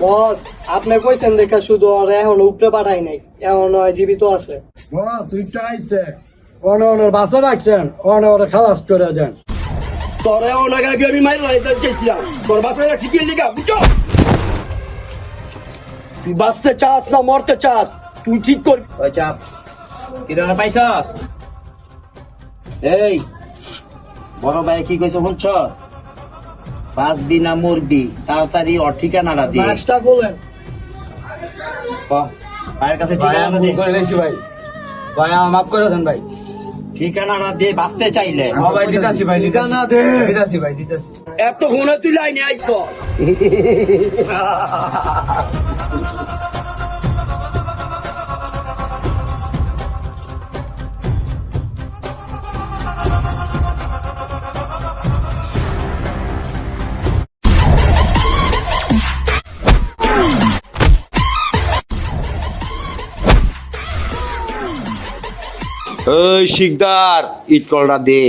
বস আপনি কইছেন দেখা শুধু ওর এখন উপরে পাঠাই নাই, এখন জীবিত আছে। বস ওইটা আইছে ওনের বাসা রাখছেন ওরে খালাস করে দেন। তোরে অনেক আগে আমি মাইর চাইছিলাম, তোর বাসায় রাখছি কি লিখা বুঝছো? তুই বাঁচতে চাস না মরতে চাস তুই ঠিক করবি। ওই চাপ কিরণে পাইছ? এই বড় ভাই কি কইছো শুনছ? বাঁচবি না মরবি তাড়াতাড়ি ওর ঠিকানাটা দিয়ে লাশটা বলেন। ভাইয়ের কাছে ঠিকানাটা দে। ভাই ভাই মাফ করে দেন ভাই। ঠিকানাটা দিয়ে বাঁচতে চাইলে ভাই দিতাছি ভাই ঠিকানা দে দিতাছি ভাই দিতাছি। এত গুণে তুই লাইনে আইছ। ওই শিকদার ইট কলটা দে।